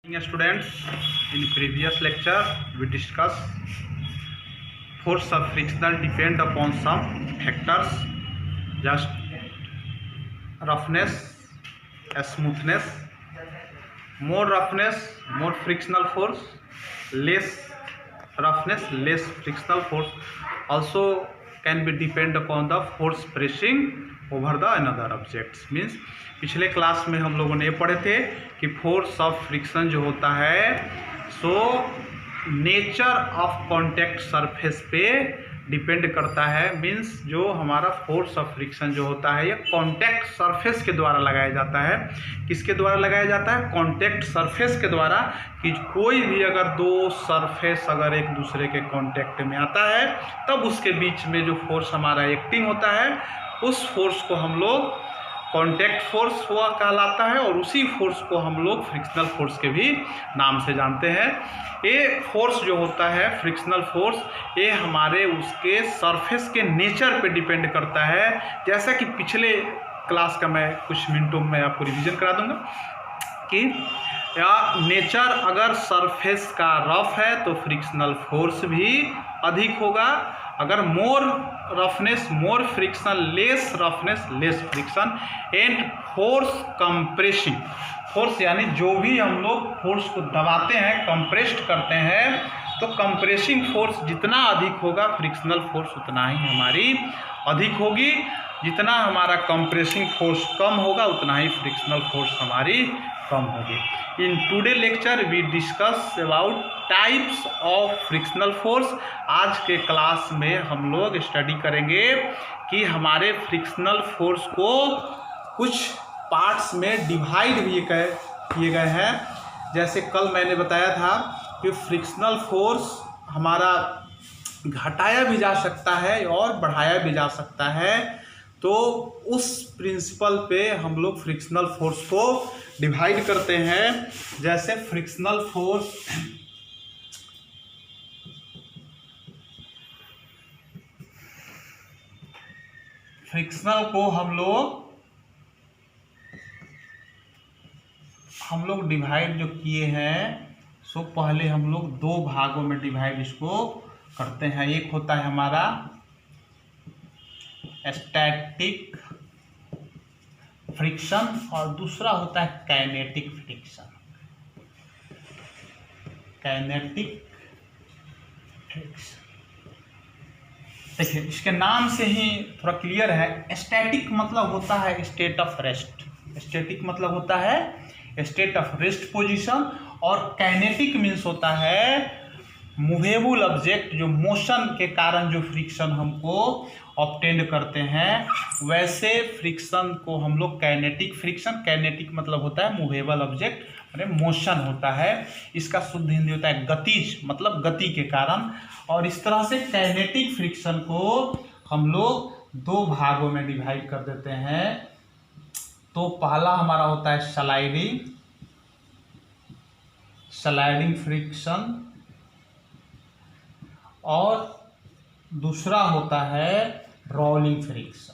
Students, in previous lecture we discussed force of frictional depend upon some factors, just roughness, smoothness, more roughness more frictional force, less roughness less frictional force also can be depend upon the force pressing over the another objects. Means पिछले class में हम लोगों ने पढ़े थे कि force of friction जो होता है so nature of contact surface पे डिपेंड करता है। मीन्स जो हमारा फोर्स ऑफ फ्रिक्शन जो होता है ये कॉन्टैक्ट सरफेस के द्वारा लगाया जाता है। किसके द्वारा लगाया जाता है? कॉन्टैक्ट सरफेस के द्वारा। कि कोई भी अगर दो सरफेस अगर एक दूसरे के कॉन्टैक्ट में आता है तब उसके बीच में जो फोर्स हमारा एक्टिंग होता है उस फोर्स को हम लोग कॉन्टैक्ट फोर्स हुआ कहलाता है और उसी फोर्स को हम लोग फ्रिक्शनल फोर्स के भी नाम से जानते हैं। ये फोर्स जो होता है फ्रिक्शनल फोर्स ये हमारे उसके सरफेस के नेचर पे डिपेंड करता है। जैसा कि पिछले क्लास का मैं कुछ मिनटों में आपको रिवीजन करा दूंगा कि या नेचर अगर सरफेस का रफ है तो फ्रिक्शनल फोर्स भी अधिक होगा। अगर more roughness more friction, less roughness less friction. And force compressing force यानी जो भी हम लोग फोर्स को दबाते हैं कंप्रेस्ड करते हैं तो कंप्रेसिंग फोर्स जितना अधिक होगा फ्रिक्शनल फोर्स उतना ही हमारी अधिक होगी। जितना हमारा कंप्रेसिंग फोर्स कम होगा उतना ही फ्रिक्शनल फोर्स हमारी कम होगी। In today lecture we discuss about types of frictional force. आज के क्लास में हम लोग स्टडी करेंगे कि हमारे फ्रिक्शनल फोर्स को कुछ पार्ट्स में डिवाइड भी किए गए हैं। जैसे कल मैंने बताया था कि फ्रिक्शनल फोर्स हमारा घटाया भी जा सकता है और बढ़ाया भी जा सकता है। तो उस प्रिंसिपल पे हम लोग फ्रिक्शनल फोर्स को डिवाइड करते हैं। जैसे फ्रिक्शनल फोर्स को हम लोग डिवाइड जो किए हैं सो पहले हम लोग दो भागों में डिवाइड इसको करते हैं। एक होता है हमारा स्टैटिक फ्रिक्शन और दूसरा होता है काइनेटिक फ्रिक्शन। देखिए इसके नाम से ही थोड़ा क्लियर है। स्टैटिक मतलब होता है स्टेट ऑफ रेस्ट। स्टैटिक मतलब होता है स्टेट ऑफ रेस्ट पोजीशन और काइनेटिक मीन्स होता है मूवेबल ऑब्जेक्ट जो मोशन के कारण जो फ्रिक्शन हमको ऑब्टेन करते हैं वैसे फ्रिक्शन को हम लोग काइनेटिक फ्रिक्शन। काइनेटिक मतलब होता है मूवेबल ऑब्जेक्ट मोशन होता है। इसका शुद्ध हिंदी होता है गतिज मतलब गति के कारण। और इस तरह से काइनेटिक फ्रिक्शन को हम लोग दो भागों में डिवाइड कर देते हैं। तो पहला हमारा होता है स्लाइडिंग फ्रिक्शन और दूसरा होता है रोलिंग फ्रिक्शन।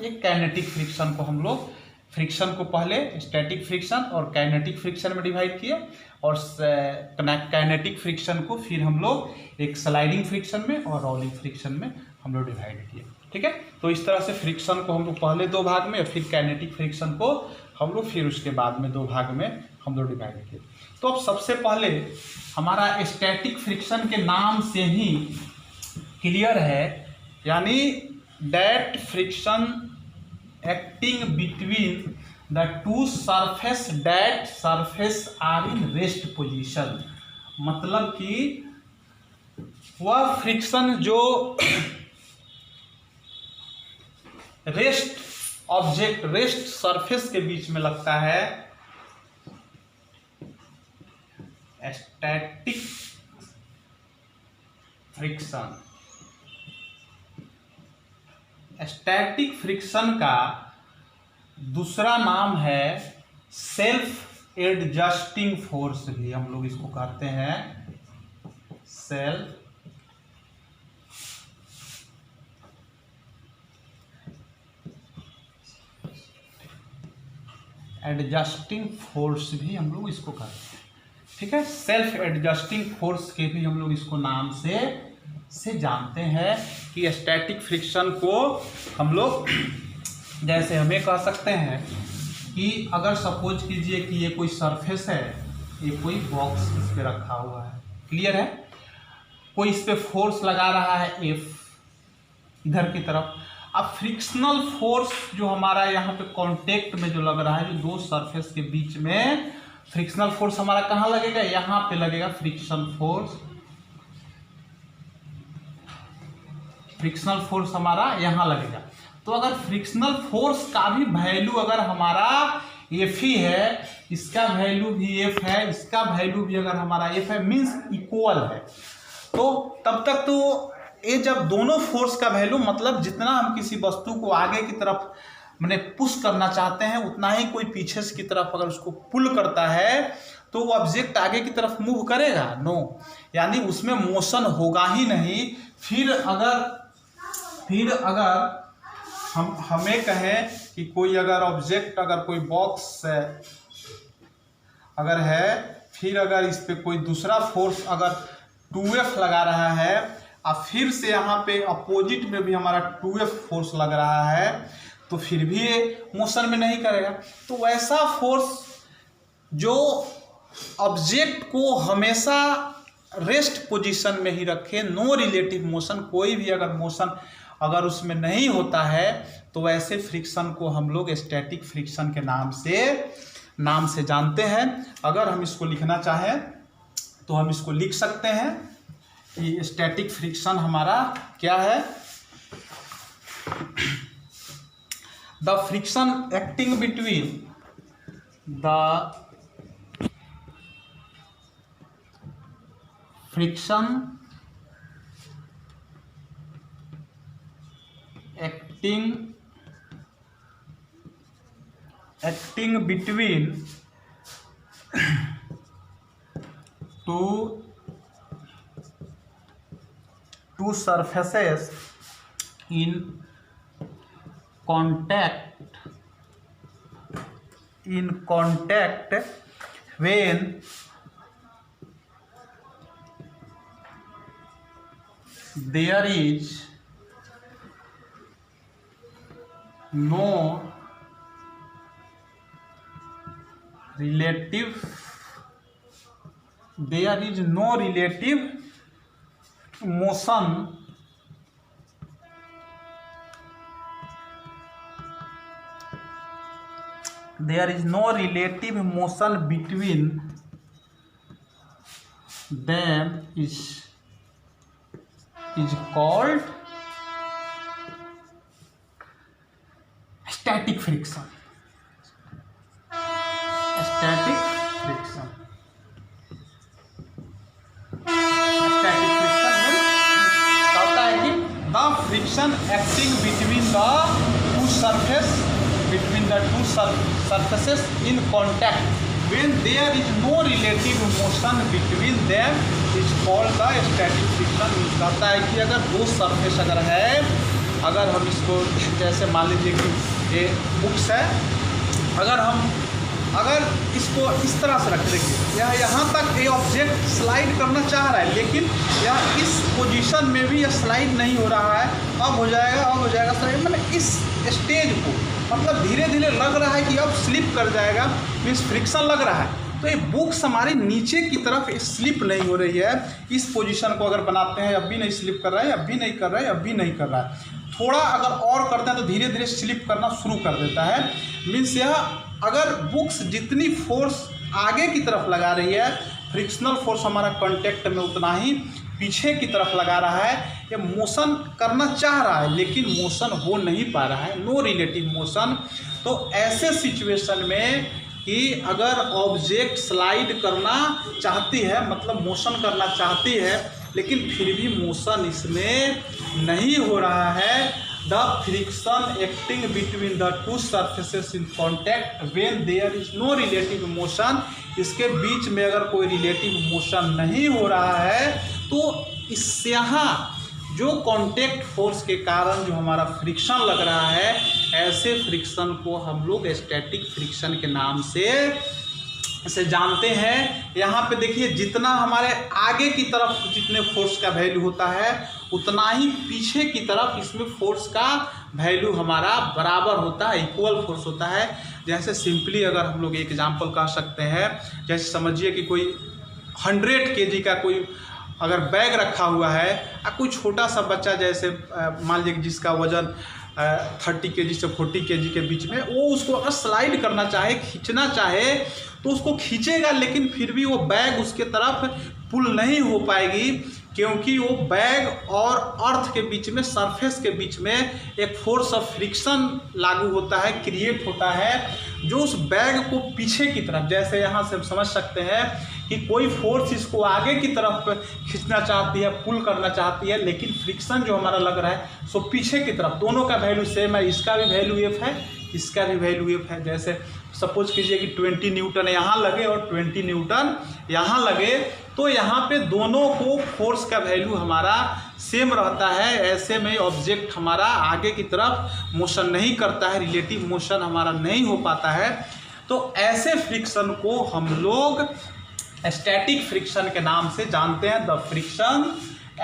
एक काइनेटिक फ्रिक्शन को हम लोग फ्रिक्शन को पहले स्टैटिक फ्रिक्शन और काइनेटिक फ्रिक्शन में डिवाइड किए और काइनेटिक फ्रिक्शन को फिर हम लोग एक स्लाइडिंग फ्रिक्शन में और रोलिंग फ्रिक्शन में हम लोग डिवाइड किए। ठीक है, तो इस तरह से फ्रिक्शन को हम लोग पहले दो भाग में फिर काइनेटिक फ्रिक्शन को हम लोग फिर उसके बाद में दो भाग में हम लोग डिवाइड किए। तो अब सबसे पहले हमारा स्टैटिक फ्रिक्शन के नाम से ही क्लियर है, यानी that friction acting between the two surface that surface are in rest position. मतलब कि वह फ्रिक्शन जो रेस्ट ऑब्जेक्ट रेस्ट सरफेस के बीच में लगता है स्टैटिक फ्रिक्शन। स्टैटिक फ्रिक्शन का दूसरा नाम है सेल्फ एडजस्टिंग फोर्स भी हम लोग इसको कहते हैं। सेल्फ एडजस्टिंग फोर्स भी हम लोग इसको कहते हैं, ठीक है। सेल्फ एडजस्टिंग फोर्स के भी हम लोग इसको नाम से जानते हैं कि स्टैटिक फ्रिक्शन को हम लोग जैसे हमें कह सकते हैं कि अगर सपोज कीजिए कि ये कोई सरफेस है, ये कोई बॉक्स इस पे रखा हुआ है, क्लियर है, कोई इस पे फोर्स लगा रहा है F इधर की तरफ। अब फ्रिक्शनल फोर्स जो हमारा यहाँ पे कांटेक्ट में जो लग रहा है, जो दो सरफेस के बीच में फ्रिक्शनल फोर्स हमारा कहाँ लगेगा, यहाँ पे लगेगा फ्रिक्शन फोर्स। फ्रिक्शनल फोर्स हमारा यहाँ लगेगा। तो अगर फ्रिक्शनल फोर्स का भी वैल्यू अगर हमारा F ही है, इसका वैल्यू भी F है, इसका वैल्यू भी अगर हमारा F है, मीन्स इक्वल है, तो तब तक तो ये जब दोनों फोर्स का वैल्यू मतलब जितना हम किसी वस्तु को आगे की तरफ मैंने पुश करना चाहते हैं उतना ही कोई पीछे की तरफ अगर उसको पुल करता है तो वो ऑब्जेक्ट आगे की तरफ मूव करेगा, नो, यानी उसमें मोशन होगा ही नहीं। फिर अगर हमें कहें कि कोई अगर ऑब्जेक्ट, अगर कोई बॉक्स अगर है, फिर अगर इस पे कोई दूसरा फोर्स अगर 2F लगा रहा है और फिर से यहाँ पे अपोजिट में भी हमारा 2F फोर्स लग रहा है, तो फिर भी ये मोशन में नहीं करेगा। तो वैसा फोर्स जो ऑब्जेक्ट को हमेशा रेस्ट पोजीशन में ही रखे, नो रिलेटिव मोशन, कोई भी अगर मोशन अगर उसमें नहीं होता है, तो वैसे फ्रिक्शन को हम लोग स्टैटिक फ्रिक्शन के नाम से जानते हैं। अगर हम इसको लिखना चाहें तो हम इसको लिख सकते हैं कि स्टैटिक फ्रिक्शन हमारा क्या है, the friction acting between the friction acting between two surfaces in contact when there is no relative motion between them is called static friction। Static friction कहता है कि the friction acting between the two surfaces in contact when there is no relative motion between them is called the static friction. कहता है कि अगर दो surface अगर है, अगर हम इसको जैसे मान लीजिए कि ये बुक्स है, अगर इसको इस तरह से रख देंगे, यहाँ तक ये ऑब्जेक्ट स्लाइड करना चाह रहा है, लेकिन यह इस पोजीशन में भी यह स्लाइड नहीं हो रहा है, अब हो जाएगा स्लाइड, मतलब इस स्टेज को मतलब धीरे धीरे लग रहा है कि अब स्लिप कर जाएगा, मीन्स फ्रिक्शन लग रहा है। तो ये बुक्स हमारी नीचे की तरफ स्लिप नहीं हो रही है, इस पोजीशन को अगर बनाते हैं अब भी नहीं स्लिप कर रहा है, अब भी नहीं कर रहा है, थोड़ा अगर और करते हैं तो धीरे धीरे स्लिप करना शुरू कर देता है। मीन्स यह अगर बुक्स जितनी फोर्स आगे की तरफ लगा रही है, फ्रिक्शनल फोर्स हमारा कांटेक्ट में उतना ही पीछे की तरफ लगा रहा है। ये मोशन करना चाह रहा है लेकिन मोशन हो नहीं पा रहा है, नो रिलेटिव मोशन। तो ऐसे सिचुएशन में कि अगर ऑब्जेक्ट स्लाइड करना चाहती है, मतलब मोशन करना चाहती है, लेकिन फिर भी मोशन इसमें नहीं हो रहा है, the friction acting between the two surfaces in contact when there is no relative motion, इसके बीच में अगर कोई रिलेटिव मोशन नहीं हो रहा है, तो इससे यहाँ जो कांटेक्ट फोर्स के कारण जो हमारा फ्रिक्शन लग रहा है, ऐसे फ्रिक्शन को हम लोग स्टैटिक फ्रिक्शन के नाम से जानते हैं। यहाँ पे देखिए जितना हमारे आगे की तरफ जितने फोर्स का वैल्यू होता है उतना ही पीछे की तरफ इसमें फोर्स का वैल्यू हमारा बराबर होता है, इक्वल फोर्स होता है। जैसे सिंपली अगर हम लोग एग्जांपल कह सकते हैं, जैसे समझिए कि कोई 100 kg का कोई अगर बैग रखा हुआ है और कोई छोटा सा बच्चा जैसे मान लीजिए जिसका वजन 30 kg से 40 kg के बीच में, वो उसको अगर स्लाइड करना चाहे, खींचना चाहे तो उसको खींचेगा, लेकिन फिर भी वो बैग उसके तरफ पुल नहीं हो पाएगी, क्योंकि वो बैग और अर्थ के बीच में, सरफेस के बीच में एक फोर्स ऑफ फ्रिक्शन लागू होता है, क्रिएट होता है, जो उस बैग को पीछे की तरफ, जैसे यहाँ से हम समझ सकते हैं कि कोई फोर्स इसको आगे की तरफ खींचना चाहती है, पुल करना चाहती है, लेकिन फ्रिक्शन जो हमारा लग रहा है सो पीछे की तरफ। दोनों का वैल्यू सेम है, इसका भी वैल्यू एफ है, इसका भी वैल्यू एफ है। जैसे सपोज कीजिए कि 20 न्यूटन यहाँ लगे और 20 न्यूटन यहाँ लगे, तो यहाँ पे दोनों को फोर्स का वैल्यू हमारा सेम रहता है। ऐसे में ऑब्जेक्ट हमारा आगे की तरफ मोशन नहीं करता है, रिलेटिव मोशन हमारा नहीं हो पाता है। तो ऐसे फ्रिक्शन को हम लोग स्टैटिक फ्रिक्शन के नाम से जानते हैं। The friction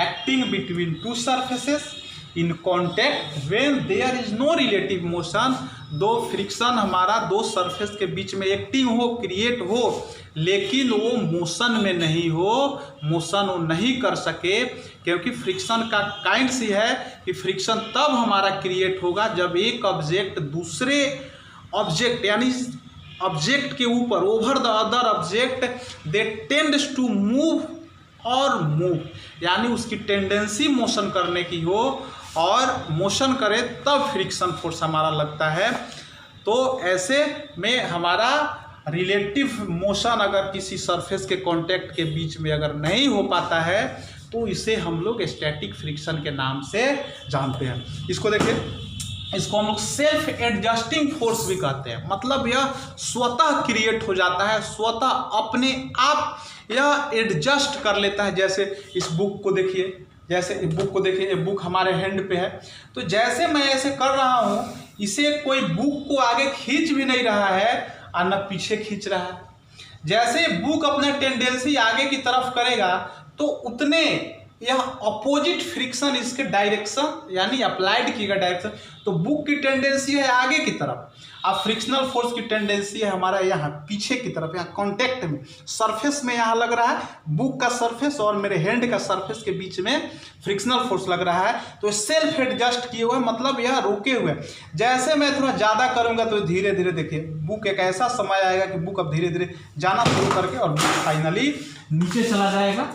acting between two surfaces in contact when there is no relative motion. दो फ्रिक्शन हमारा दो सरफेस के बीच में एक्टिंग हो, क्रिएट हो, लेकिन वो मोशन में नहीं हो, मोशन वो नहीं कर सके, क्योंकि फ्रिक्शन का काइंड सी है कि फ्रिक्शन तब हमारा क्रिएट होगा जब एक ऑब्जेक्ट दूसरे ऑब्जेक्ट यानी ऑब्जेक्ट के ऊपर, over the other object, they tends to move और मूव, यानी उसकी टेंडेंसी मोशन करने की हो और मोशन करे, तब फ्रिक्शन फोर्स हमारा लगता है। तो ऐसे में हमारा रिलेटिव मोशन अगर किसी सरफेस के कांटेक्ट के बीच में अगर नहीं हो पाता है तो इसे हम लोग स्टैटिक फ्रिक्शन के नाम से जानते हैं। इसको देखिए, इसको हम लोग सेल्फ एडजस्टिंग फोर्स भी कहते हैं। मतलब यह स्वतः क्रिएट हो जाता है, स्वतः अपने आप यह एडजस्ट कर लेता है। जैसे इस बुक को देखिए, जैसे इस बुक को देखिए, ये बुक हमारे हैंड पे है, तो जैसे मैं ऐसे कर रहा हूँ, इसे कोई बुक को आगे खींच भी नहीं रहा है और न पीछे खींच रहा है। जैसे बुक अपना टेंडेंसी आगे की तरफ करेगा तो उतने यह अपोजिट फ्रिक्शन इसके डायरेक्शन यानी अप्लाइड किएगा डायरेक्शन, तो बुक की टेंडेंसी है आगे की तरफ, अब फ्रिक्शनल फोर्स की टेंडेंसी है हमारा यहाँ पीछे की तरफ, यहाँ कांटेक्ट में, सरफेस में यहाँ लग रहा है, बुक का सरफेस और मेरे हैंड का सरफेस के बीच में फ्रिक्शनल फोर्स लग रहा है। तो सेल्फ एडजस्ट किए हुए, मतलब यह रोके हुए। जैसे मैं थोड़ा ज़्यादा करूँगा तो धीरे धीरे देखिए बुक, एक ऐसा समय आएगा कि बुक अब धीरे धीरे जाना शुरू करके और बुक फाइनली नीचे चला जाएगा।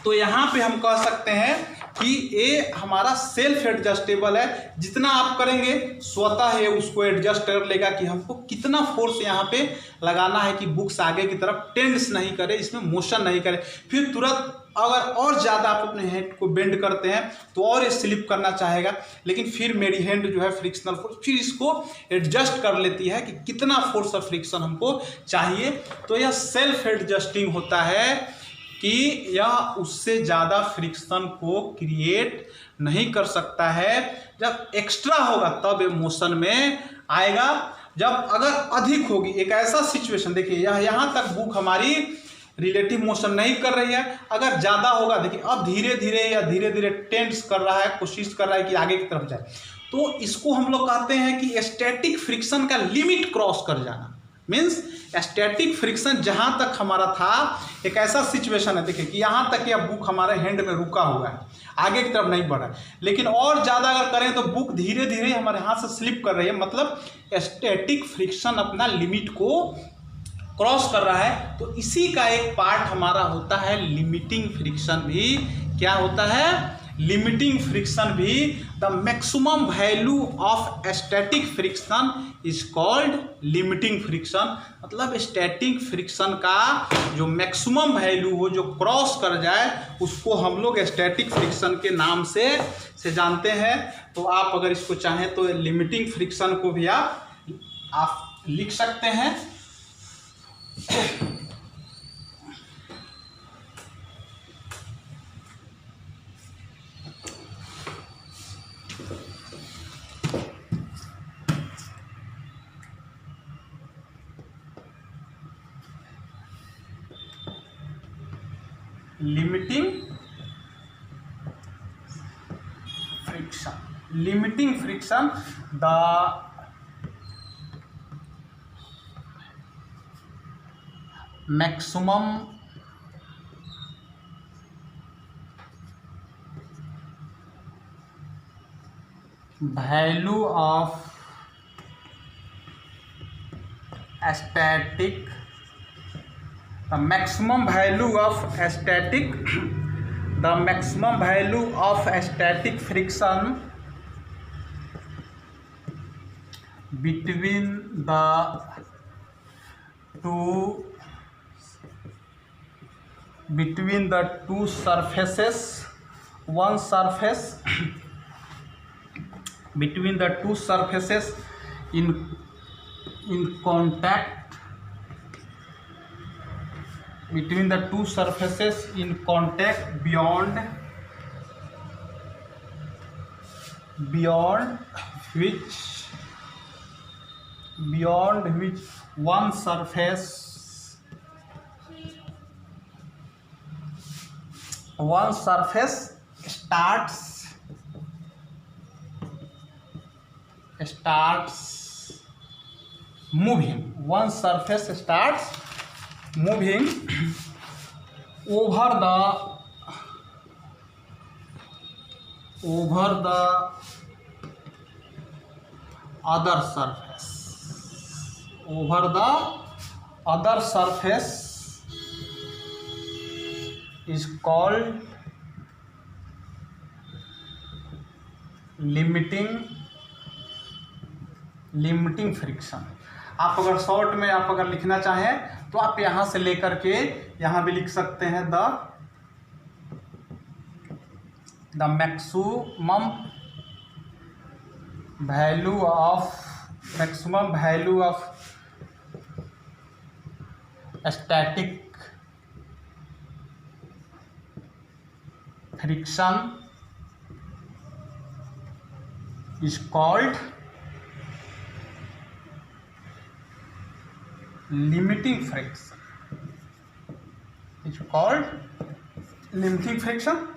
तो यहाँ पे हम कह सकते हैं कि ये हमारा सेल्फ एडजस्टेबल है, जितना आप करेंगे स्वतः ये उसको एडजस्ट कर लेगा कि हमको कितना फोर्स यहाँ पे लगाना है कि बुक्स आगे की तरफ टेंड्स नहीं करे, इसमें मोशन नहीं करे। फिर तुरंत अगर और ज़्यादा आप अपने हैंड को बेंड करते हैं तो और ये स्लिप करना चाहेगा, लेकिन फिर मेरी हैंड जो है फ्रिक्शनल फोर्स फिर इसको एडजस्ट कर लेती है कि कितना फोर्स ऑफ फ्रिक्शन हमको चाहिए। तो यह सेल्फ एडजस्टिंग होता है कि यह उससे ज़्यादा फ्रिक्शन को क्रिएट नहीं कर सकता है। जब एक्स्ट्रा होगा तब ये मोशन में आएगा, जब अगर अधिक होगी, एक ऐसा सिचुएशन देखिए, यह यहाँ तक बुक हमारी रिलेटिव मोशन नहीं कर रही है, अगर ज़्यादा होगा देखिए अब धीरे धीरे या धीरे धीरे टेंड्स कर रहा है, कोशिश कर रहा है कि आगे की तरफ जाए, तो इसको हम लोग कहते हैं कि स्टैटिक फ्रिक्शन का लिमिट क्रॉस कर जाना। मीन्स स्टैटिक फ्रिक्शन जहाँ तक हमारा था, एक ऐसा सिचुएशन है देखिए कि यहाँ तक यह बुक हमारे हैंड में रुका हुआ है, आगे की तरफ नहीं बढ़ा, लेकिन और ज़्यादा अगर करें तो बुक धीरे धीरे हमारे हाथ से स्लिप कर रही है, मतलब स्टैटिक फ्रिक्शन अपना लिमिट को क्रॉस कर रहा है। तो इसी का एक पार्ट हमारा होता है लिमिटिंग फ्रिक्शन भी। क्या होता है? लिमिटिंग फ्रिक्शन भी। The maximum value of static friction is called limiting friction. मतलब स्टैटिक फ्रिक्शन का जो मैक्सिमम वैल्यू हो, जो क्रॉस कर जाए, उसको हम लोग स्टैटिक फ्रिक्शन के नाम से जानते हैं। तो आप अगर इसको चाहें तो लिमिटिंग फ्रिक्शन को भी आप लिख सकते हैं। Limiting friction the maximum value of static friction between the two surfaces, between the two surfaces in contact, beyond which one surface starts moving over the other surface is called limiting friction. आप अगर short में आप अगर लिखना चाहें तो आप यहां से लेकर के यहां भी लिख सकते हैं the maximum value of static friction is called limiting friction।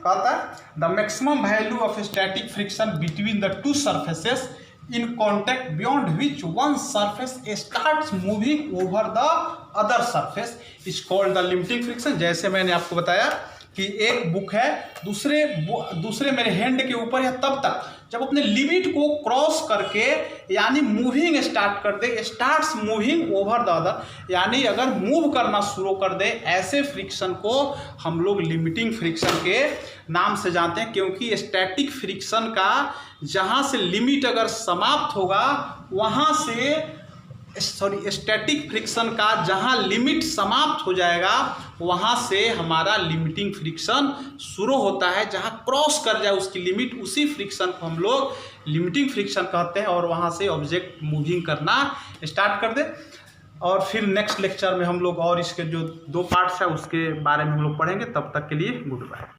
कहता है the maximum value of static friction between the two surfaces in contact beyond which one surface starts moving over the other surface is called the limiting friction. जैसे मैंने आपको बताया कि एक book है, दूसरे मेरे हैंड के ऊपर है, तब तक जब अपने लिमिट को क्रॉस करके यानी मूविंग स्टार्ट कर दे, starts moving over the other, यानी अगर मूव करना शुरू कर दे, ऐसे फ्रिक्शन को हम लोग लिमिटिंग फ्रिक्शन के नाम से जानते हैं। क्योंकि स्टैटिक फ्रिक्शन का जहाँ से लिमिट अगर समाप्त होगा वहाँ से स्टैटिक फ्रिक्शन का जहाँ लिमिट समाप्त हो जाएगा वहाँ से हमारा लिमिटिंग फ्रिक्शन शुरू होता है। जहाँ क्रॉस कर जाए उसकी लिमिट, उसी फ्रिक्शन को हम लोग लिमिटिंग फ्रिक्शन कहते हैं और वहाँ से ऑब्जेक्ट मूविंग करना स्टार्ट कर दे। और फिर नेक्स्ट लेक्चर में हम लोग और इसके जो 2 पार्ट्स है उसके बारे में हम लोग पढ़ेंगे। तब तक के लिए गुड बाय।